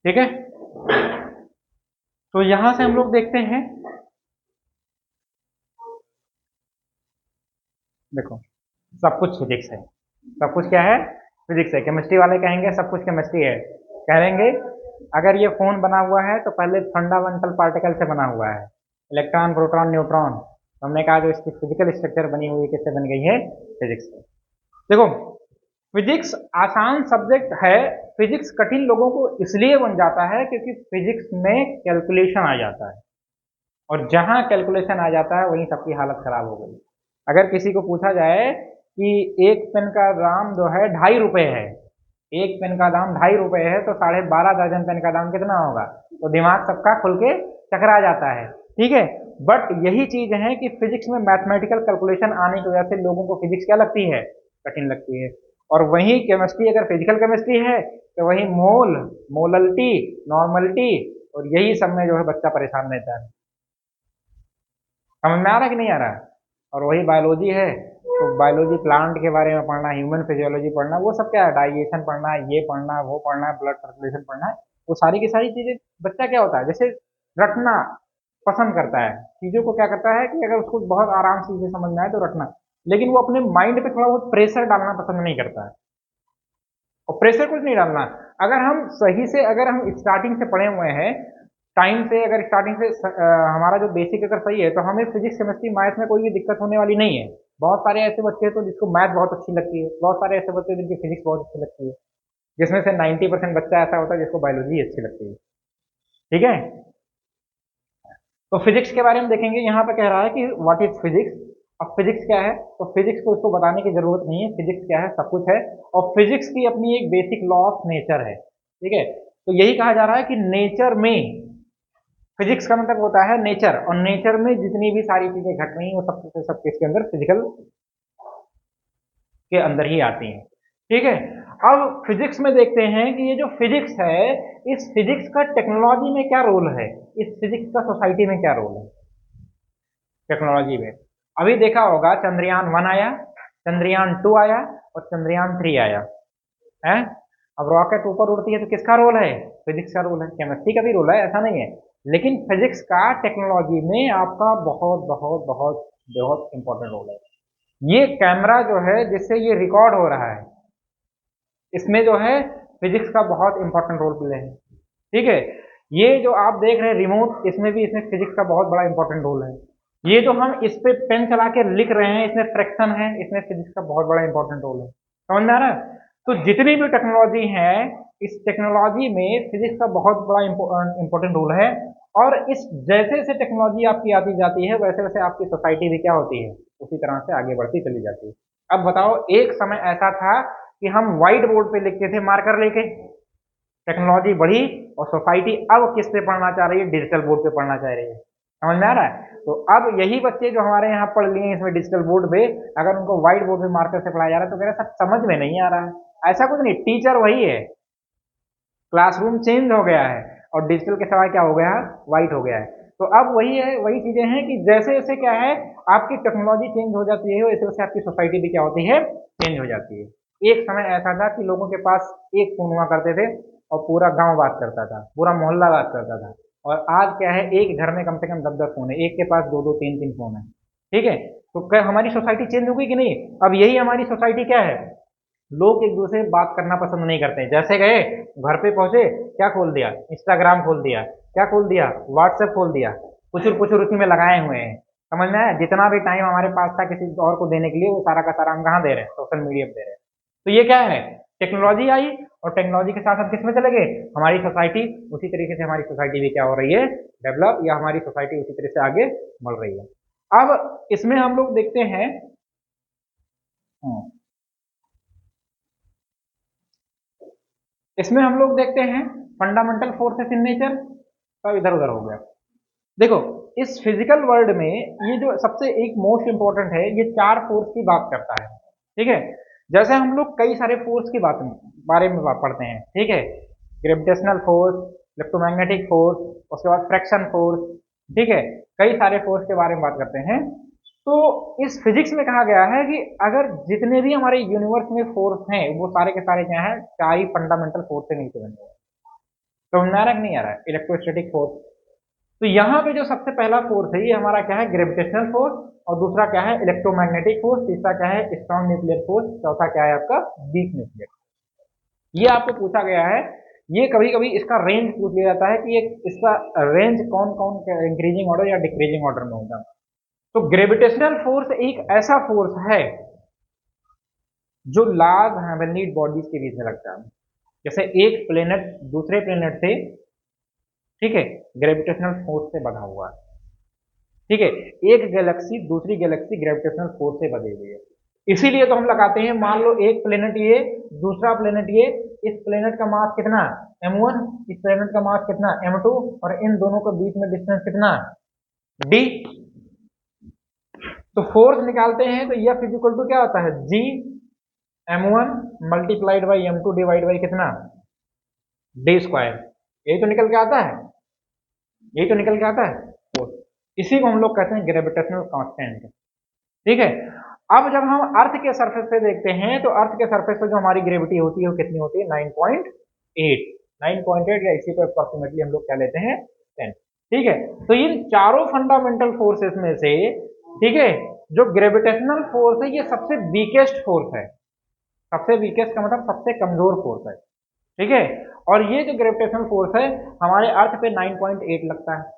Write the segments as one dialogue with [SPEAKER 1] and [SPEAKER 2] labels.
[SPEAKER 1] ठीक है। तो यहां से हम लोग देखते हैं, देखो सब कुछ फिजिक्स है, सब कुछ क्या है, फिजिक्स है। केमिस्ट्री वाले कहेंगे सब कुछ केमिस्ट्री है, कहेंगे अगर ये फोन बना हुआ है तो पहले फंडामेंटल पार्टिकल से बना हुआ है, इलेक्ट्रॉन प्रोटॉन न्यूट्रॉन। तो हमने कहा जो इसकी फिजिकल स्ट्रक्चर बनी हुई है किससे बन गई है, फिजिक्स से। देखो फिजिक्स आसान सब्जेक्ट है, फिजिक्स कठिन लोगों को इसलिए बन जाता है क्योंकि फिजिक्स में कैलकुलेशन आ जाता है, और जहां कैलकुलेशन आ जाता है वहीं सबकी हालत खराब हो गई। अगर किसी को पूछा जाए कि एक पेन का दाम जो है 2.5 रुपए है, एक पेन का दाम 2.5 रुपए है, तो 12.5 दर्जन पेन का दाम कितना होगा, तो दिमाग सबका खुल के चकरा जाता है। ठीक है, बट यही चीज है कि फिजिक्स में मैथमेटिकल कैलकुलेशन आने की वजह से लोगों को फिजिक्स क्या लगती है, कठिन लगती है। और वही केमिस्ट्री अगर फिजिकल केमिस्ट्री है तो वही मोल, मोलल्टी, नॉर्मलिटी, और यही सब में जो है बच्चा परेशान रहता है। समझ में आ रहा है कि नहीं आ रहा है। और वही बायोलॉजी है तो बायोलॉजी प्लांट के बारे में पढ़ना, ह्यूमन फिजियोलॉजी पढ़ना, वो सब क्या है, डाइजेशन पढ़ना, ये पढ़ना, वो पढ़ना है, ब्लड सर्कुलेशन पढ़ना है। वो सारी की सारी चीजें बच्चा क्या होता है, जैसे रटना पसंद करता है, चीजों को क्या करता है कि अगर उसको बहुत आराम से चीजें समझ में आए तो रटना, लेकिन वो अपने माइंड पे थोड़ा बहुत प्रेशर डालना पसंद नहीं करता है। और प्रेशर कुछ नहीं डालना, अगर हम सही से, अगर हम स्टार्टिंग से पढ़े हुए हैं, टाइम से, अगर स्टार्टिंग से हमारा जो बेसिक अगर सही है तो हमें फिजिक्स केमिस्ट्री मैथ में कोई भी दिक्कत होने वाली नहीं है। बहुत सारे ऐसे बच्चे हैं तो जिसको मैथ बहुत अच्छी लगती है, बहुत सारे ऐसे बच्चे हैं जिनकी फिजिक्स बहुत अच्छी लगती है, जिसमें से 90% बच्चा ऐसा होता है जिसको बायोलॉजी अच्छी लगती है। ठीक है, तो फिजिक्स के बारे में देखेंगे, यहाँ पे कह रहा है कि व्हाट इज फिजिक्स। अब फिजिक्स क्या है, तो फिजिक्स को इसको बताने की जरूरत नहीं है, फिजिक्स क्या है, सब कुछ है। और फिजिक्स की अपनी एक बेसिक लॉ ऑफ नेचर है। ठीक है, तो यही कहा जा रहा है कि नेचर में, फिजिक्स का मतलब होता है नेचर, और नेचर में जितनी भी सारी चीजें घट रही हैं वो सब किसके अंदर, फिजिकल के अंदर ही आती हैं। ठीक है, अब फिजिक्स में देखते हैं कि ये जो फिजिक्स है, इस फिजिक्स का टेक्नोलॉजी में क्या रोल है, इस फिजिक्स का सोसाइटी में क्या रोल है, टेक्नोलॉजी में। अभी देखा होगा चंद्रयान 1 आया, चंद्रयान 2 आया, और चंद्रयान 3 आया है। अब रॉकेट ऊपर उड़ती है तो किसका रोल है, फिजिक्स का रोल है, केमिस्ट्री का भी रोल है, ऐसा नहीं है, लेकिन फिजिक्स का टेक्नोलॉजी में आपका बहुत बहुत बहुत बहुत इंपॉर्टेंट रोल है। ये कैमरा जो है जिससे ये रिकॉर्ड हो रहा है, इसमें जो है फिजिक्स का बहुत इंपॉर्टेंट रोल प्ले है। ठीक है, ये जो आप देख रहे हैं रिमोट, इसमें भी, इसमें फिजिक्स का बहुत बड़ा इंपॉर्टेंट रोल है। ये जो हम इस पे पेन चला के लिख रहे हैं, इसमें फ्रैक्शन है, इसमें फिजिक्स का बहुत बड़ा इंपॉर्टेंट रोल है। समझ में आ रहा है। तो जितनी भी टेक्नोलॉजी है, इस टेक्नोलॉजी में फिजिक्स का बहुत बड़ा इंपॉर्टेंट रोल है। और इस जैसे जैसे टेक्नोलॉजी आपकी आती जाती है वैसे वैसे आपकी सोसाइटी भी क्या होती है, उसी तरह से आगे बढ़ती चली जाती है। अब बताओ, एक समय ऐसा था कि हम व्हाइट बोर्ड पे लिखते थे मार्कर लेके, टेक्नोलॉजी बढ़ी और सोसाइटी अब किस पे पढ़ना चाह रही है, डिजिटल बोर्ड पे पढ़ना चाह रही है। समझ में आ रहा है। तो अब यही बच्चे जो हमारे यहाँ पढ़ लिए हैं इसमें डिजिटल बोर्ड पे, अगर उनको व्हाइट बोर्ड पे मार्कर से पढ़ाया जा रहा है तो कह रहे हैं सब समझ में नहीं आ रहा है। ऐसा कुछ नहीं, टीचर वही है, क्लासरूम चेंज हो गया है, और डिजिटल के सवाल क्या हो गया है, व्हाइट हो गया है। तो अब वही है, वही चीजें हैं कि जैसे जैसे क्या है, आपकी टेक्नोलॉजी चेंज हो जाती है वैसे वैसे आपकी सोसाइटी भी क्या होती है, चेंज हो जाती है। एक समय ऐसा था कि लोगों के पास एक फोन हुआ करते थे और पूरा गांव बात करता था, पूरा मोहल्ला बात करता था। और आज क्या है, एक घर में कम से कम 10-10 फोन है, एक के पास दो दो तीन तीन फोन है। ठीक है, तो क्या हमारी सोसाइटी चेंज हो गई कि नहीं। अब यही हमारी सोसाइटी क्या है, लोग एक दूसरे से बात करना पसंद नहीं करते हैं। जैसे गए घर पे पहुंचे, क्या खोल दिया, इंस्टाग्राम खोल दिया, क्या खोल दिया, व्हाट्सएप खोल दिया, कुछ कुछ उसी में लगाए हुए हैं। समझ में आया, जितना भी टाइम हमारे पास था किसी और को देने के लिए, वो सारा का सारा हम कहाँ दे रहे हैं, सोशल मीडिया पे दे रहे हैं। तो ये क्या है, टेक्नोलॉजी आई, और टेक्नोलॉजी के साथ हम किस में चले गए, हमारी सोसाइटी, उसी तरीके से हमारी सोसाइटी भी क्या हो रही है, डेवलप, या हमारी सोसाइटी उसी तरह से आगे बढ़ रही है। अब इसमें हम लोग देखते हैं, इसमें हम लोग देखते हैं फंडामेंटल फोर्सेस इन नेचर। सब इधर उधर हो गया। देखो, इस फिजिकल वर्ल्ड में ये जो सबसे एक मोस्ट इंपॉर्टेंट है, ये 4 फोर्स की बात करता है। ठीक है, जैसे हम लोग कई सारे फोर्स की बारे में पढ़ते हैं। ठीक है, ग्रेविटेशनल फोर्स, इलेक्ट्रोमैग्नेटिक फोर्स, उसके बाद फ्रैक्शन फोर्स। ठीक है, कई सारे फोर्स के बारे में बात करते हैं। तो इस फिजिक्स में कहा गया है कि अगर जितने भी हमारे यूनिवर्स में फोर्स हैं वो सारे के सारे क्या हैं, 4 ही फंडामेंटल फोर्स से नीचे बने हुए हैं। समझ में आ रहा है कि नहीं आ रहा है? Electrostatic force. तो यहाँ पे जो सबसे पहला फोर्स है ये हमारा क्या है, ग्रेविटेशनल फोर्स, और दूसरा क्या है, इलेक्ट्रोमैग्नेटिक फोर्स, तीसरा क्या है, स्ट्रॉन्ग न्यूक्लियर फोर्स, चौथा क्या है आपका, वीक न्यूक्लियर। ये आपको पूछा गया है। ये कभी कभी इसका रेंज पूछ लिया जाता है कि ये इसका रेंज कौन कौन इंक्रीजिंग ऑर्डर या डिक्रीजिंग ऑर्डर में होगा। तो ग्रेविटेशनल फोर्स एक ऐसा फोर्स है जो लार्ज हेवनली बॉडीज के बीच में लगता है। जैसे एक प्लेनेट दूसरे प्लेनेट से, ठीक है, ग्रेविटेशनल फोर्स से बंधा हुआ है, ठीक है, एक गैलेक्सी दूसरी गैलेक्सी ग्रेविटेशनल फोर्स से बंधी हुई है। इसीलिए तो हम लगाते हैं, मान लो एक प्लेनेट ये, दूसरा प्लेनेट ये, इस प्लेनेट का मास कितना, m1, इस प्लेनेट का मास कितना, m2, और इन दोनों के बीच में डिस्टेंस कितना, d। तो फोर्स निकालते हैं तो F इक्वल टू क्या होता है, G m1 multiplied by m2 divide by कितना, d स्क्वायर। यही तो निकल के आता है, यही तो निकल के आता है फोर्स। इसी को हम लोग कहते हैं ग्रेविटेशनल कांस्टेंट, ठीक है। अब जब हम अर्थ के सरफेस पे देखते हैं तो अर्थ के सरफेस पे जो हमारी ग्रेविटी होती है वो कितनी होती है, 9.8, 9.8, या इसी को अप्रोक्सीमेटली हम लोग क्या लेते हैं, 10, ठीक है। तो इन चारों फंडामेंटल फोर्सेस में से, ठीक है, जो ग्रेविटेशनल फोर्स है ये सबसे वीकेस्ट फोर्स है। सबसे वीकेस्ट का मतलब सबसे कमजोर फोर्स है, ठीक है। और ये जो ग्रेविटेशनल फोर्स है हमारे अर्थ पे 9.8 लगता है।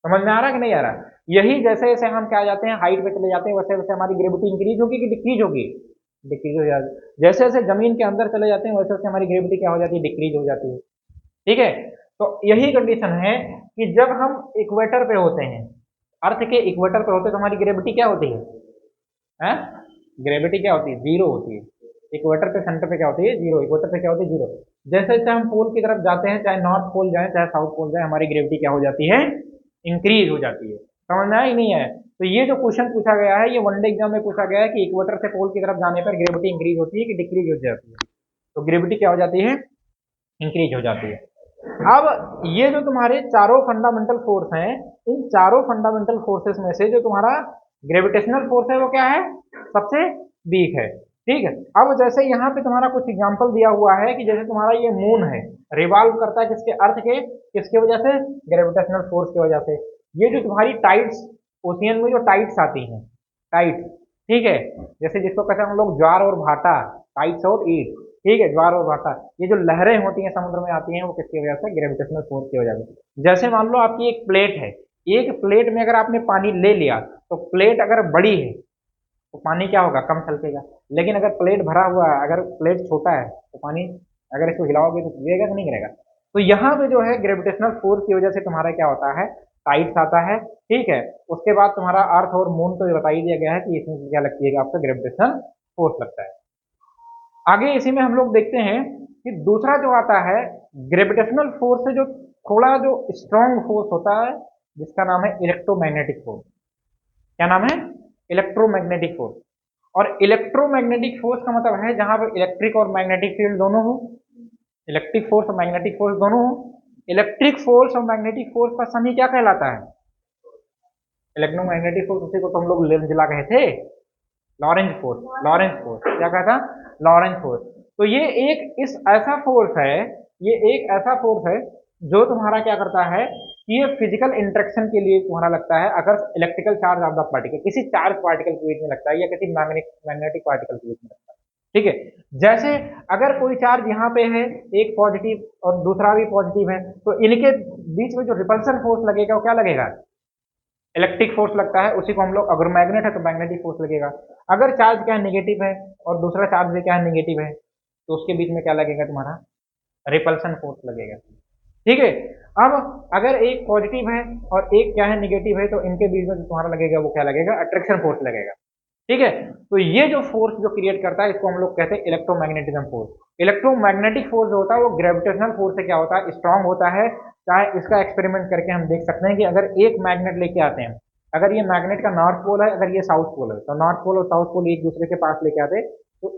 [SPEAKER 1] समझ में आ रहा है कि नहीं आ रहा? यही जैसे जैसे हम क्या जाते हैं, हाइट पे चले जाते हैं, वैसे वैसे हमारी ग्रेविटी इंक्रीज होगी कि डिक्रीज होगी, डिक्रीज हो जाती है। जैसे जैसे जमीन के अंदर चले जाते हैं वैसे वैसे हमारी ग्रेविटी क्या हो जाती है, डिक्रीज हो जाती है, ठीक है। तो यही कंडीशन है कि जब हम इक्वेटर पे होते हैं, अर्थ के इक्वेटर पे होते हैं, तो हमारी ग्रेविटी क्या होती है? ग्रेविटी क्या होती है, जीरो होती है। इक्वेटर पे सेंटर पे क्या होती है, जीरो। इक्वेटर पे क्या होती है, जीरो। जैसे जैसे हम पोल की तरफ जाते हैं, चाहे नॉर्थ पोल जाए चाहे साउथ पोल जाए, हमारी ग्रेविटी क्या हो जाती है, इंक्रीज हो जाती है। समझ में आया ही नहीं है? तो ये जो क्वेश्चन पूछा गया है ये वनडे एग्जाम में पूछा गया है कि इक्वेटर से पोल की तरफ जाने पर ग्रेविटी इंक्रीज होती है कि डिक्रीज हो जाती है। तो ग्रेविटी क्या हो जाती है, इंक्रीज हो जाती है। अब ये जो तुम्हारे चारों फंडामेंटल फोर्स हैं, इन चारों फंडामेंटल फोर्सेस में से जो तुम्हारा ग्रेविटेशनल फोर्स है वो क्या है, सबसे वीक है, ठीक है। अब जैसे यहाँ पे तुम्हारा कुछ एग्जांपल दिया हुआ है कि जैसे तुम्हारा ये मून है, रिवॉल्व करता है किसके, अर्थ के, किसके वजह से, ग्रेविटेशनल फोर्स की वजह से। ये जो तुम्हारी टाइड्स, ओशियन में जो टाइड्स आती हैं, टाइड्स, ठीक है, जैसे जिसको कहते हैं हम लोग ज्वार और भाटा, टाइड्स और ईट, ठीक है, ज्वार और भाटा, ये जो लहरें होती हैं समुद्र में आती हैं वो किसकी वजह से, ग्रेविटेशनल फोर्स की वजह से। जैसे मान लो आपकी एक प्लेट है, एक प्लेट में अगर आपने पानी ले लिया तो प्लेट अगर बड़ी है तो पानी क्या होगा, कम छलकेगा। लेकिन अगर प्लेट भरा हुआ है, अगर प्लेट छोटा है तो पानी अगर इसको हिलाओगे तो गिरेगा कि नहीं गिरेगा। तो यहाँ पे जो है ग्रेविटेशनल फोर्स की वजह से तुम्हारा क्या होता है, टाइड्स आता है, ठीक है। उसके बाद तुम्हारा अर्थ और मून तो बता ही दिया गया है कि इसमें क्या लगती है, आपका ग्रेविटेशनल फोर्स लगता है। आगे इसी में हम लोग देखते हैं कि दूसरा जो आता है ग्रेविटेशनल फोर्स से जो थोड़ा जो स्ट्रॉन्ग फोर्स होता है जिसका नाम है इलेक्ट्रोमैग्नेटिक फोर्स। क्या नाम है, इलेक्ट्रोमैग्नेटिक फोर्स। और इलेक्ट्रोमैग्नेटिक फोर्स का मतलब है जहां पर इलेक्ट्रिक और मैग्नेटिक फील्ड दोनों हो, इलेक्ट्रिक फोर्स और मैग्नेटिक फोर्स दोनों हो। इलेक्ट्रिक फोर्स और मैग्नेटिक फोर्स का सम ही क्या कहलाता है, इलेक्ट्रोमैग्नेटिक फोर्स। उसी को तो हम लोग लेंजला कहे थे, लॉरेंज फोर्स, लॉरेंज फोर्स क्या कहता, लॉरेंज फोर्स। तो ये एक इस ऐसा फोर्स है, ये एक ऐसा फोर्स है जो तुम्हारा क्या करता है कि ये फिजिकल इंटरेक्शन के लिए तुम्हारा लगता है अगर electrical charge of the particle, किसी चार्ज पार्टिकल के बीच में लगता है या किसी मैग्नेटिक पार्टिकल के बीच में लगता है, ठीक है। जैसे अगर कोई चार्ज यहाँ पे है, एक पॉजिटिव और दूसरा भी पॉजिटिव है, तो इनके बीच में जो रिपल्सन फोर्स लगेगा वो क्या लगेगा, इलेक्ट्रिक फोर्स लगता है। उसी को हम लोग, अगर मैग्नेट है तो मैग्नेटिक फोर्स लगेगा। अगर चार्ज क्या है, नेगेटिव है, और दूसरा चार्ज भी क्या है, नेगेटिव है, तो उसके बीच में क्या लगेगा, तुम्हारा रिपल्सन फोर्स लगेगा, ठीक है। अब अगर एक पॉजिटिव है और एक क्या है, नेगेटिव है, तो इनके बीच में तुम्हारा लगेगा वो क्या लगेगा, अट्रैक्शन फोर्स लगेगा, ठीक है। तो ये जो फोर्स जो क्रिएट करता है इसको हम लोग कहते हैं इलेक्ट्रोमैग्नेटिज्म फोर्स। इलेक्ट्रोमैग्नेटिक फोर्स जो होता है वो ग्रेविटेशनल फोर्स से क्या होता है, स्ट्रांग होता है। चाहे इसका एक्सपेरिमेंट करके हम देख सकते हैं कि अगर एक मैग्नेट लेके आते हैं, अगर ये मैग्नेट का नॉर्थ पोल है, अगर ये साउथ पोल है, तो नॉर्थ पोल और साउथ पोल एक दूसरे के पास लेके आते, तो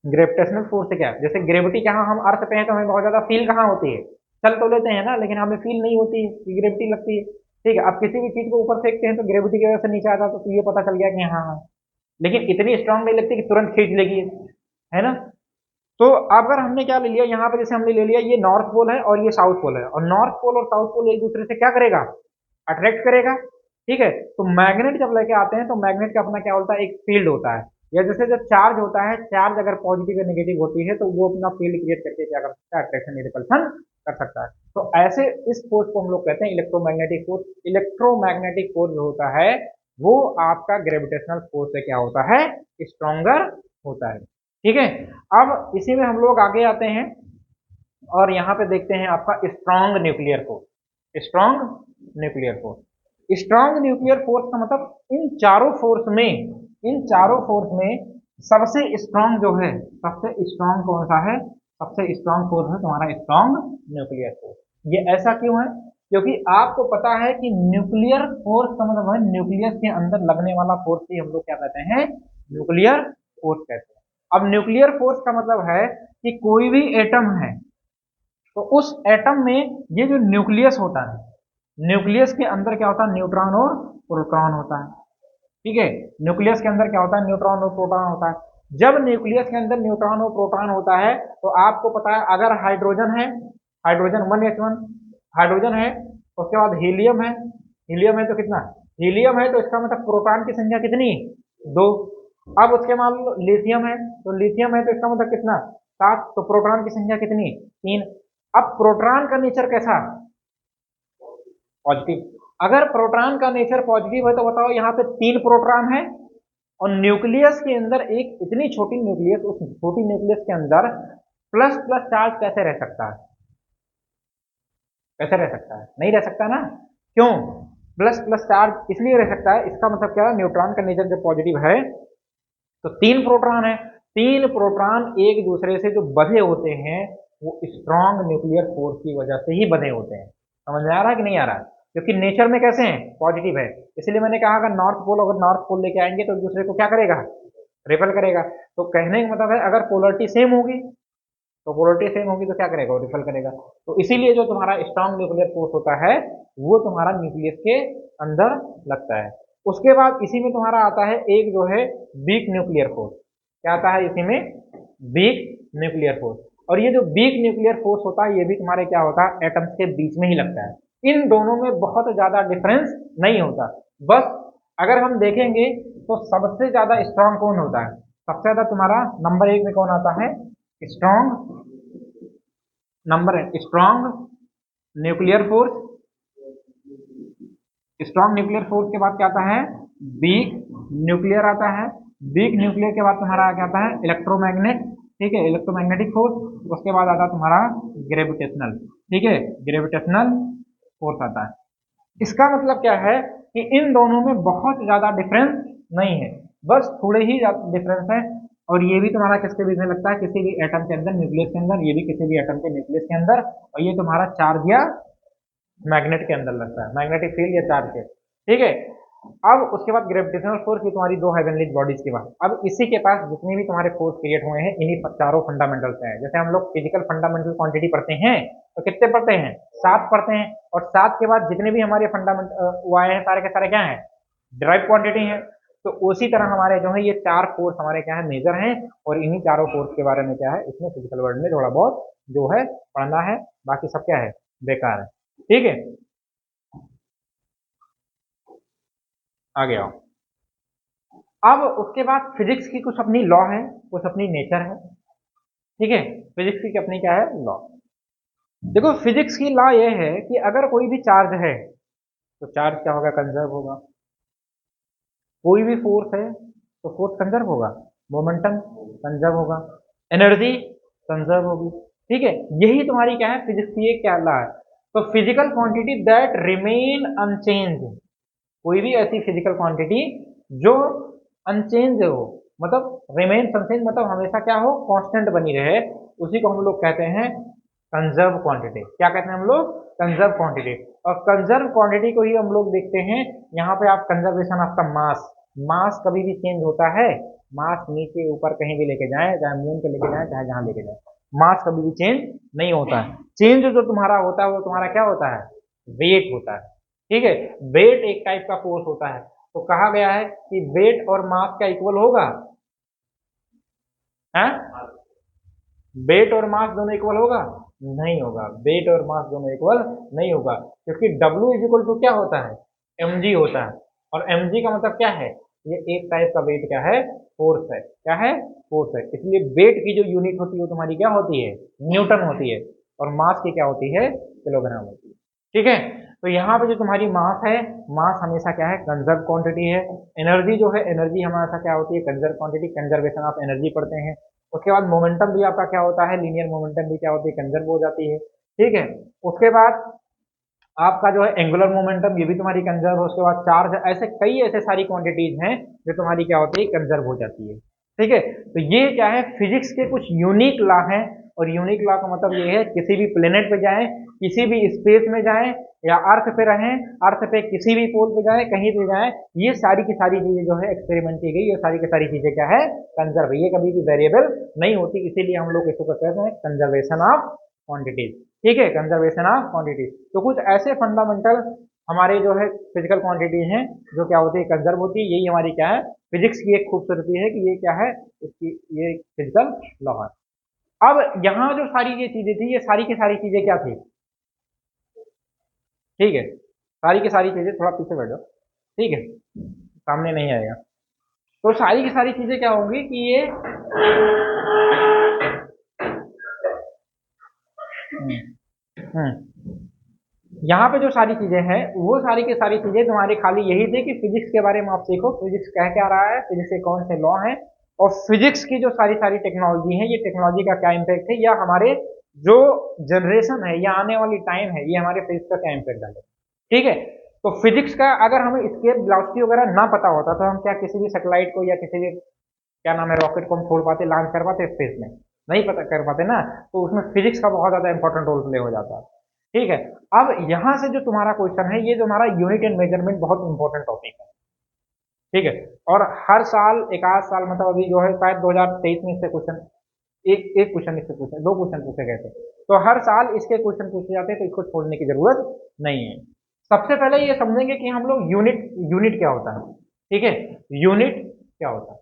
[SPEAKER 1] ग्रेविटेशनल फोर्स से क्या है, जैसे ग्रेविटी जहां हम अर्थ पे हैं तो हमें बहुत ज्यादा फील कहाँ होती है, चल तो लेते हैं ना, लेकिन हमें फील नहीं होती है, ग्रेविटी लगती है, ठीक है। अब किसी भी चीज को ऊपर फेंकते हैं तो ग्रेविटी की वजह से नीचे आता तो ये पता चल गया कि हाँ हाँ, लेकिन इतनी स्ट्रांग नहीं लगती कि तुरंत खींच लेगी, है ना। तो अगर हमने क्या ले लिया यहाँ पे, जैसे हमने ले लिया ये नॉर्थ पोल है और ये साउथ पोल है, और नॉर्थ पोल और साउथ पोल एक दूसरे से क्या करेगा, अट्रैक्ट करेगा, ठीक है। तो मैग्नेट जब लेके आते हैं तो मैग्नेट का अपना क्या होता है, एक फील्ड होता है, या जैसे जब चार्ज होता है, चार्ज अगर पॉजिटिव या नेगेटिव होती है तो वो अपना फील्ड क्रिएट करके क्या कर सकता है, अट्रैक्शन या रिपल्शन कर सकता है। तो ऐसे इस फोर्स को हम लोग कहते हैं इलेक्ट्रोमैग्नेटिक फोर्स। इलेक्ट्रोमैग्नेटिक फोर्स जो होता है वो आपका ग्रेविटेशनल फोर्स से क्या होता है, स्ट्रॉन्गर होता है, ठीक है। अब इसी में हम लोग आगे आते हैं और यहाँ पे देखते हैं आपका strong nuclear force. Strong nuclear force, strong nuclear force का मतलब इन चारों फोर्स में सबसे स्ट्रॉन्ग जो है, सबसे स्ट्रॉन्ग कौन सा है, सबसे स्ट्रॉन्ग फोर्स है तुम्हारा स्ट्रॉन्ग न्यूक्लियर फोर्स। ये ऐसा क्यों है, क्योंकि आपको पता है कि न्यूक्लियर फोर्स का मतलब है न्यूक्लियस के अंदर लगने वाला फोर्स ही हम लोग क्या कहते हैं, न्यूक्लियर फोर्स कहते हैं। अब न्यूक्लियर फोर्स का मतलब है कि कोई भी एटम है तो उस एटम में ये जो न्यूक्लियस होता है, न्यूक्लियस के अंदर क्या होता है, न्यूट्रॉन और प्रोटॉन होता है, ठीक है। न्यूक्लियस के अंदर क्या होता है, न्यूट्रॉन और प्रोटॉन होता है। जब न्यूक्लियस के अंदर न्यूट्रॉन और प्रोटॉन होता है तो आपको पता है अगर हाइड्रोजन है, हाइड्रोजन 1s1 हाइड्रोजन है, उसके बाद हीलियम है, हीलियम है तो कितना, हीलियम है तो इसका मतलब प्रोटॉन की संख्या कितनी, 2। अब उसके मान लो लिथियम है, तो लिथियम है तो इसका मतलब कितना, 7, तो प्रोटॉन की संख्या कितनी, 3। अब प्रोटॉन का नेचर कैसा, पॉजिटिव। अगर प्रोटॉन का नेचर पॉजिटिव है तो बताओ यहाँ पे 3 प्रोटॉन है, और न्यूक्लियस के अंदर एक इतनी छोटी न्यूक्लियस, उस छोटी न्यूक्लियस के अंदर प्लस प्लस चार्ज कैसे रह सकता है, कैसे रह सकता है, नहीं रह सकता ना, क्यों, प्लस प्लस चार्ज इसलिए रह सकता है, इसका मतलब क्या है, न्यूट्रॉन का नेचर जब पॉजिटिव है तो 3 प्रोटॉन है, 3 प्रोटॉन एक दूसरे से जो बंधे होते हैं वो स्ट्रॉन्ग न्यूक्लियर फोर्स की वजह से ही बंधे होते हैं। समझ में आ रहा है कि नहीं आ रहा है, क्योंकि नेचर में कैसे हैं, पॉजिटिव है। इसलिए मैंने कहा अगर नॉर्थ पोल लेके आएंगे तो एक दूसरे को क्या करेगा, रिपेल करेगा। तो कहने का मतलब है अगर पोलरिटी सेम होगी, तो पोलरिटी सेम होगी तो क्या करेगा, वो रिपेल करेगा। तो इसीलिए जो तुम्हारा स्ट्रॉन्ग न्यूक्लियर फोर्स होता है वो तुम्हारा न्यूक्लियस के अंदर लगता है। उसके बाद इसी में तुम्हारा आता है एक जो है वीक न्यूक्लियर फोर्स। क्या आता है इसी में, वीक न्यूक्लियर फोर्स। और ये जो वीक न्यूक्लियर फोर्स होता है ये भी तुम्हारे क्या होता है, एटम्स के बीच में ही लगता है। इन दोनों में बहुत ज्यादा डिफरेंस नहीं होता। बस अगर हम देखेंगे तो सबसे ज्यादा स्ट्रांग कौन होता है, सबसे ज्यादा तुम्हारा नंबर 1 में कौन आता है, strong, strong nuclear force. Strong nuclear force के बाद क्या आता है, वीक न्यूक्लियर आता है। वीक न्यूक्लियर के बाद तुम्हारा क्या आता है, इलेक्ट्रोमैग्नेट, ठीक है, इलेक्ट्रोमैग्नेटिक फोर्स। उसके बाद आता है तुम्हारा ग्रेविटेशनल, ठीक है, ग्रेविटेशनल फोर्स आता है। इसका मतलब क्या है कि इन दोनों में बहुत ज्यादा डिफरेंस नहीं है, बस थोड़े ही डिफरेंस है। और ये भी तुम्हारा किसके बीच में लगता है, किसी भी एटम के अंदर, न्यूक्लियस के अंदर, ये भी किसी भी एटम के न्यूक्लियस के अंदर, और ये तुम्हारा चार्ज या मैग्नेट के अंदर लगता है, मैग्नेटिक फील्ड या चार्ज के, ठीक है। अब उसके बाद ग्रेविटेशनल फोर्स की तुम्हारी 2 हेवनली बॉडीज के बाद, अब इसी के पास जितने भी तुम्हारे फोर्स क्रिएट हुए हैं इन्हीं चारों फंडामेंटल्स हैं। जैसे हम लोग फिजिकल फंडामेंटल क्वांटिटी पढ़ते हैं तो कितने पढ़ते हैं, 7 पढ़ते हैं, और 7 के बाद जितने भी हमारे फंडामेंटल वो आए हैं सारे के सारे क्या हैं, ड्राइव क्वांटिटी हैं। तो उसी तरह हमारे जो है ये 4 फोर्स हमारे क्या है, मेजर हैं, और इन्हीं चारों फोर्स के बारे में क्या है, इसमें फिजिकल वर्ल्ड में थोड़ा बहुत जो है पढ़ना है, बाकी सब क्या है, बेकार है, ठीक है। आ गया। अब उसके बाद फिजिक्स की कुछ अपनी लॉ है, कुछ अपनी नेचर है, ठीक है। फिजिक्स की अपनी क्या है, लॉ। देखो फिजिक्स की लॉ ये है कि अगर कोई भी चार्ज है तो चार्ज क्या होगा, कंजर्व होगा। कोई भी फोर्स है तो फोर्स कंजर्व होगा, मोमेंटम कंजर्व होगा, एनर्जी कंजर्व होगी, ठीक है। यही तुम्हारी क्या है, फिजिक्स की एक क्या लॉ है। तो physical quantity that remain unchange, कोई भी ऐसी फिजिकल क्वांटिटी जो अनचेंज हो, मतलब रिमेन अनचेंज मतलब हमेशा क्या हो, कांस्टेंट बनी रहे, उसी को हम लोग कहते हैं कंजर्व क्वांटिटी। क्या कहते हैं हम लोग, कंजर्व क्वांटिटी। और कंजर्व क्वांटिटी को ही हम लोग देखते हैं यहाँ पे, आप कंजर्वेशन ऑफ द मास, मास कभी भी चेंज होता है, मास नीचे ऊपर कहीं भी लेके जाए, चाहे मून पे लेके जाए, चाहे जहां लेके जाए, मास कभी भी चेंज नहीं होता है। चेंज जो तुम्हारा होता है वो तुम्हारा क्या होता है, वेट होता है, ठीक है। वेट एक टाइप का फोर्स होता है। तो कहा गया है कि वेट और मास का इक्वल होगा, है वेट और मास दोनों इक्वल होगा? नहीं होगा, वेट और मास दोनों इक्वल नहीं होगा, क्योंकि W इज इक्वल टू क्या होता है? mg होता है, और mg का मतलब क्या है? ये एक टाइप का वेट क्या है? फोर्स है। क्या है? फोर्स है। इसलिए वेट की जो यूनिट होती है वो तुम्हारी क्या होती है? न्यूटन होती है, और मास की क्या होती है? किलोग्राम होती है। ठीक है, तो यहाँ पे जो तुम्हारी मास है, मास हमेशा क्या है? कंजर्व क्वांटिटी है। एनर्जी जो है, एनर्जी हमेशा क्या होती है? Conserve quantity, conservation of energy पढ़ते हैं। उसके बाद मोमेंटम भी आपका क्या होता है? लीनियर मोमेंटम भी क्या होती है? कंजर्व हो जाती है। ठीक है, उसके बाद आपका जो है एंगुलर मोमेंटम, ये भी तुम्हारी कंजर्व हो। उसके बाद चार्ज, ऐसे कई ऐसे सारी क्वांटिटीज हैं जो तुम्हारी क्या होती है? कंजर्व हो जाती है। ठीक है, तो ये क्या है? फिजिक्स के कुछ यूनिक लॉ हैं, और यूनिक लॉ का मतलब ये है किसी भी प्लेनेट पे जाएं, किसी भी स्पेस में जाएं, या अर्थ पे रहें, अर्थ पे किसी भी पोल पे जाएं, कहीं पे जाएं, ये सारी की सारी चीजें जो है एक्सपेरिमेंट की गई, ये सारी की सारी चीजें क्या है? कंजर्व है। ये कभी भी वेरिएबल नहीं होती, इसीलिए हम लोग इसको कहते हैं कंजर्वेशन ऑफ क्वांटिटीज। ठीक है, कंजर्वेशन ऑफ क्वांटिटी। तो कुछ ऐसे फंडामेंटल हमारे जो है फिजिकल क्वांटिटी हैं जो क्या होती है? कंजर्व होती है। यही हमारी क्या है? फिजिक्स की एक खूबसूरती है कि ये क्या है? इसकी ये फिजिकल लॉ है। अब यहाँ जो सारी ये चीजें थी, ये सारी की सारी चीजें क्या थी? ठीक है, सारी की सारी चीजें, थोड़ा पीछे बैठ जाओ, ठीक है, सामने नहीं आएगा। तो सारी की सारी चीजें क्या होंगी कि ये यहाँ पे जो सारी चीजें हैं, वो सारी की सारी चीजें तुम्हारी खाली यही थी कि फिजिक्स के बारे में आप सीखो, फिजिक्स कह क्या रहा है, फिजिक्स के कौन से लॉ हैं, और फिजिक्स की जो सारी सारी टेक्नोलॉजी है, ये टेक्नोलॉजी का क्या इम्पैक्ट है, या हमारे जो जनरेशन है या आने वाली टाइम है, ये हमारे फिजिक्स का क्या इम्पैक्ट डाले। ठीक है, तो फिजिक्स का अगर हमें स्केल वेलोसिटी वगैरह ना पता होता तो हम क्या किसी भी सैटेलाइट को या किसी भी क्या नाम है रॉकेट को हम छोड़ पाते, लॉन्च कर पाते स्पेस में? नहीं पता कर पाते ना। तो उसमें फिजिक्स का बहुत ज्यादा इंपॉर्टेंट रोल प्ले हो जाता है। ठीक है, अब यहां से जो तुम्हारा क्वेश्चन है, ये जो हमारा यूनिट एंड मेजरमेंट बहुत इंपॉर्टेंट टॉपिक है। ठीक है, और हर साल एक आध साल, मतलब अभी जो है शायद 2023 में इससे क्वेश्चन, एक एक क्वेश्चन इससे पूछे, दो क्वेश्चन पूछे गए थे, तो हर साल इसके क्वेश्चन पूछे जाते हैं, तो इसको छोड़ने की जरूरत नहीं है। सबसे पहले ये समझेंगे कि हम लोग यूनिट, यूनिट क्या होता है। ठीक है, यूनिट क्या होता है?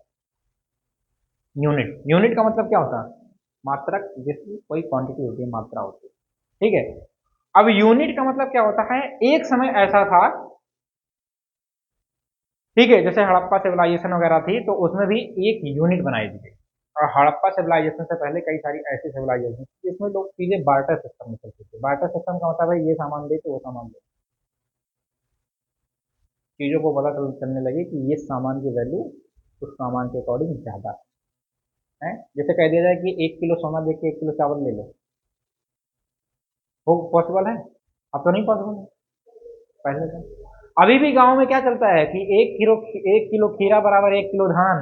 [SPEAKER 1] यूनिट, यूनिट का मतलब क्या होता है? मात्रक, जिसकी कोई क्वांटिटी होती है, मात्रा होती है। ठीक है, अब यूनिट का मतलब क्या होता है? एक समय ऐसा था, ठीक है, जैसे हड़प्पा सिविलाइजेशन वगैरह थी, तो उसमें भी एक यूनिट बनाई थी। और हड़प्पा सिविलाइजेशन से पहले कई सारी ऐसी सिविलाइजेशन थी जिसमें लोग चीजें बार्टर सिस्टम में चलते थे। बार्टर सिस्टम का मतलब है ये सामान दे तो वो सामान दे, चीजों को पता चलने लगे कि ये सामान की वैल्यू उस सामान के अकॉर्डिंग ज्यादा है। जैसे कह दिया जाए कि 1 किलो सोना दे के 1 किलो चावल ले लो, वो पॉसिबल है? अब तो नहीं पॉसिबल है, पहले था। अभी भी गांव में क्या चलता है कि 1 किलो खीरा बराबर 1 किलो धान।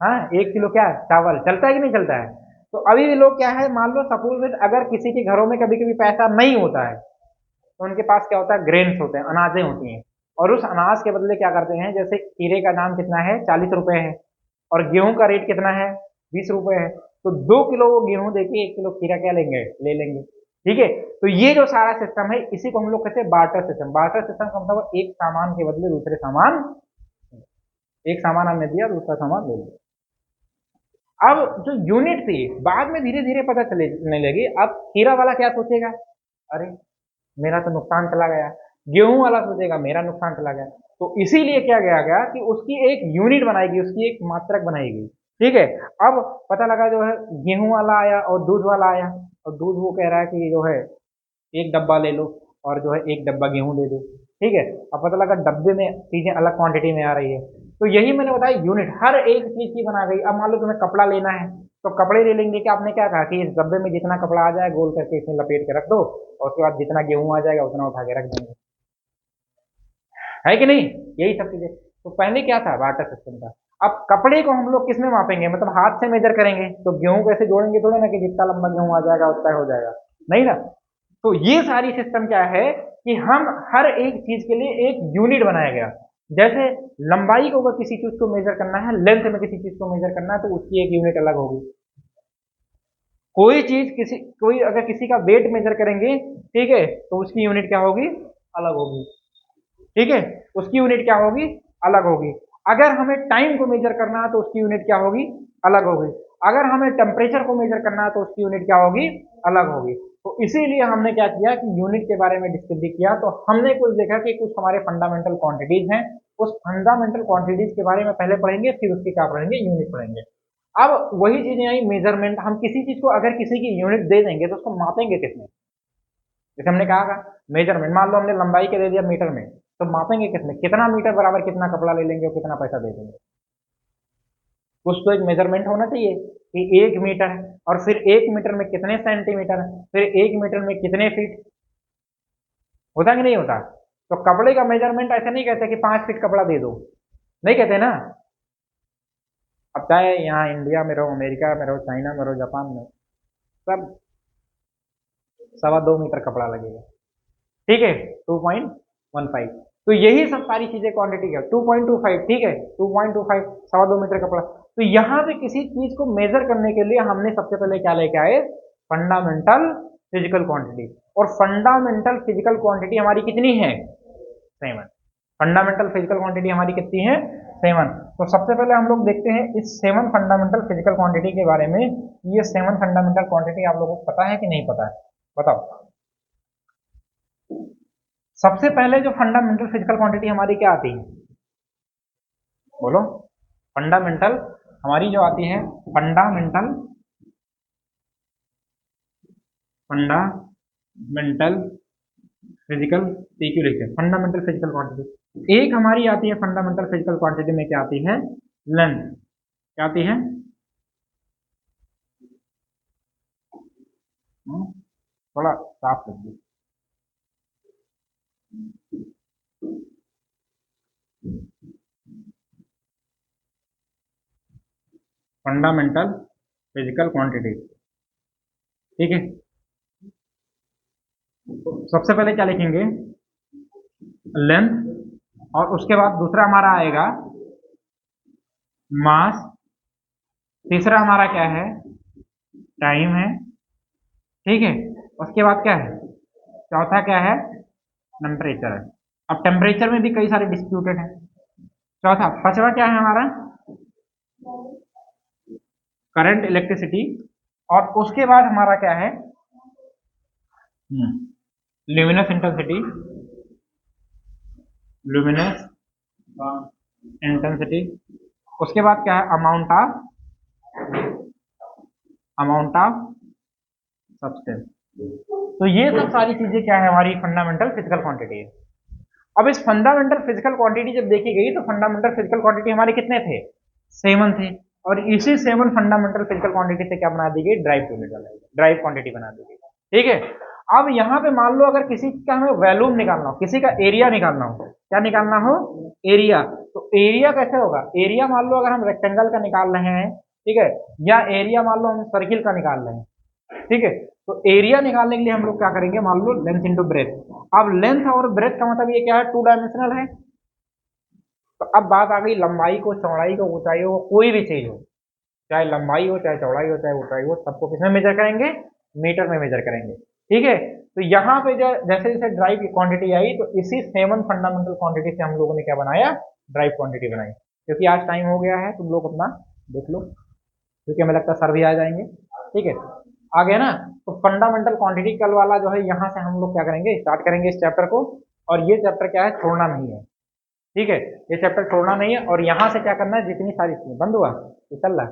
[SPEAKER 1] हाँ, 1 किलो क्या चावल, चलता है कि नहीं चलता है? तो अभी भी लोग क्या है, मान लो सपोज अगर किसी के घरों में कभी कभी पैसा नहीं होता है, तो उनके पास क्या होता है? ग्रेन्स होते हैं, अनाजें होती हैं, और उस अनाज के बदले क्या करते हैं, जैसे खीरे का दाम कितना है? 40 रुपए है, और गेहूं का रेट कितना है? 20 रुपए है, तो 2 किलो वो गेहूं देके 1 किलो खीरा क्या लेंगे? ले लेंगे। ठीक है, तो ये जो सारा सिस्टम है, इसी को हम लोग कहते हैं बार्टर सिस्टम। बार्टर सिस्टम का मतलब एक सामान के बदले दूसरे सामान, एक सामान हमने दिया दूसरा सामान ले लिया। अब जो यूनिट थी, बाद में धीरे धीरे पता चलने लगी। अब खीरा वाला क्या सोचेगा? अरे मेरा तो नुकसान चला गया। गेहूं वाला सोचेगा मेरा नुकसान चला गया। तो इसीलिए क्या किया गया कि उसकी एक यूनिट बनाएगी, उसकी एक मात्रक बनाएगी। ठीक है, अब पता लगा जो है गेहूं वाला आया और दूध वाला आया, और दूध वो कह रहा है कि जो है एक डब्बा ले लो, और जो है एक डब्बा गेहूं दे दो। ठीक है, अब पता लगा डब्बे में चीजें अलग क्वांटिटी में आ रही है। तो यही मैंने बताया, यूनिट हर एक चीज की बना गई। अब मान लो तुम्हें कपड़ा लेना है, तो कपड़े ले लेंगे कि आपने क्या कहा कि इस डब्बे में जितना कपड़ा आ जाए गोल करके इसमें लपेट के रख दो, और उसके बाद जितना गेहूं आ जाएगा उतना उठा के रख देंगे। है कि नहीं? यही सब चीजें। तो पहले क्या था? बार्टर सिस्टम था। अब कपड़े को हम लोग किसमें मापेंगे? मतलब हाथ से मेजर करेंगे, तो गेहूं कैसे जोड़ेंगे? थोड़े ना कि जितना लंबा गेहूं आ जाएगा उतना हो जाएगा, नहीं ना। तो ये सारी सिस्टम क्या है कि हम हर एक चीज के लिए एक यूनिट बनाया गया। जैसे लंबाई को अगर किसी चीज को मेजर करना है, लेंथ में किसी चीज को मेजर करना है, तो उसकी एक यूनिट अलग होगी। कोई चीज किसी, कोई अगर किसी का वेट मेजर करेंगे, ठीक है, तो उसकी यूनिट क्या होगी? अलग होगी। ठीक है, उसकी यूनिट क्या होगी? अलग होगी। अगर हमें टाइम को मेजर करना है तो उसकी यूनिट क्या होगी? अलग होगी। अगर हमें टेम्परेचर को मेजर करना है तो उसकी यूनिट क्या होगी, अलग होगी। तो इसीलिए हमने क्या किया कि यूनिट के बारे में डिस्कस किया। तो हमने कुछ देखा कि कुछ हमारे फंडामेंटल क्वांटिटीज हैं, उस फंडामेंटल क्वांटिटीज के बारे में पहले पढ़ेंगे, फिर उसके क्या पढ़ेंगे, यूनिट पढ़ेंगे। अब वही चीजें आई मेजरमेंट। हम किसी चीज को अगर किसी की यूनिट दे देंगे तो उसको मापेंगे किसमें, जैसे हमने कहा था मेजरमेंट, मान लो हमने लंबाई के दे दिया मीटर में, तो मापेंगे किसमें, कितना मीटर बराबर कितना कपड़ा ले लेंगे और कितना पैसा दे देंगे। कुछ तो एक मेजरमेंट होना चाहिए कि 1 मीटर है, और फिर 1 मीटर में कितने सेंटीमीटर है, फिर 1 मीटर में कितने फीट, होता कि नहीं होता। तो कपड़े का मेजरमेंट ऐसे नहीं कहते कि 5 फीट कपड़ा दे दो, नहीं कहते ना। अब चाहे यहाँ इंडिया में रहो, अमेरिका में रहो, चाइना में रहो, जापान में, सब 2.25 मीटर कपड़ा लगेगा, ठीक है, 2.15। तो यही सब सारी चीजें क्वांटिटी का 2.25, ठीक है, 2.25, 2.25 मीटर कपड़ा। तो यहाँ पे किसी चीज को मेजर करने के लिए हमने सबसे पहले क्या लेके आए, फंडामेंटल फिजिकल क्वांटिटी। और फंडामेंटल फिजिकल क्वांटिटी हमारी कितनी है, 7। फंडामेंटल फिजिकल क्वांटिटी हमारी कितनी है, 7। तो सबसे पहले हम लोग देखते हैं इस 7 फंडामेंटल फिजिकल क्वांटिटी के बारे में। ये 7 फंडामेंटल क्वांटिटी आप लोगों को पता है कि नहीं पता है, बताओ। सबसे पहले जो फंडामेंटल फिजिकल क्वांटिटी हमारी क्या आती है, बोलो। फंडामेंटल हमारी जो आती है, फंडामेंटल फिजिकल, क्यों लिखते हैं फंडामेंटल फिजिकल क्वांटिटी। एक हमारी आती है फंडामेंटल फिजिकल क्वांटिटी में, क्या आती है, लेंथ। क्या आती है, थोड़ा साफ लिखिए। फंडामेंटल फिजिकल क्वांटिटी, ठीक है। तो सबसे पहले क्या लिखेंगे, लेंथ, और उसके बाद दूसरा हमारा आएगा मास, तीसरा हमारा क्या है, टाइम है, ठीक है। उसके बाद क्या है, चौथा क्या है, टेम्परेचर है। अब टेम्परेचर में भी कई सारे डिस्प्यूटेड है। चौथा, पांचवा क्या है हमारा, करंट इलेक्ट्रिसिटी। और उसके बाद हमारा क्या है, ल्यूमिनस इंटेंसिटी, लुमिनस इंटेंसिटी। उसके बाद क्या है, अमाउंट ऑफ सब्सटेंस। तो ये सब सारी चीजें क्या है, हमारी फंडामेंटल फिजिकल क्वांटिटी है। अब इस फंडामेंटल फिजिकल क्वांटिटी जब देखी गई तो फंडामेंटल फिजिकल क्वांटिटी हमारे कितने थे, 7 थे। और इसी 7 फंडामेंटल फिजिकल क्वांटिटी से क्या बना दी गई, ड्राइव यूनिट ड्राइव क्वांटिटी बना दी गई, ठीक है। अब यहाँ पे मान लो अगर किसी का हमें वैल्यूम निकालना हो, किसी का एरिया निकालना हो, क्या निकालना हो, एरिया। तो एरिया कैसे होगा, एरिया मान लो अगर हम रेक्टेंगल का निकाल रहे हैं, ठीक है, या एरिया मान लो हम सर्किल का निकाल रहे हैं, ठीक है। तो एरिया निकालने के लिए हम लोग क्या करेंगे, मान लो लेंथ इंटू ब्रेथ। अब लेंथ और ब्रेथ का मतलब ये क्या है, 2 डायमेंशनल है। तो अब बात आ गई लंबाई को, चौड़ाई को, ऊंचाई हो, कोई भी चीज हो, चाहे लंबाई हो, चाहे चौड़ाई हो, चाहे ऊंचाई हो, सबको किसमें मेजर करेंगे, मीटर में मेजर करेंगे, ठीक है। तो यहाँ पे जैसे जैसे ड्राइव की क्वांटिटी आई, तो इसी 7 फंडामेंटल क्वांटिटी से हम लोगों ने क्या बनाया, ड्राइव क्वांटिटी बनाई। क्योंकि आज टाइम हो गया है, तुम लोग अपना देख लो, क्योंकि हमें लगता है सर भी आ जाएंगे, ठीक है, आ गया ना। तो फंडामेंटल क्वांटिटी कल वाला जो है, यहाँ से हम लोग क्या करेंगे, स्टार्ट करेंगे इस चैप्टर को। और ये चैप्टर क्या है, छोड़ना नहीं है, ठीक है, ये चैप्टर छोड़ना नहीं है। और यहाँ से क्या करना है, जितनी सारी चीजें बंद हुआ, ये चल रहा है,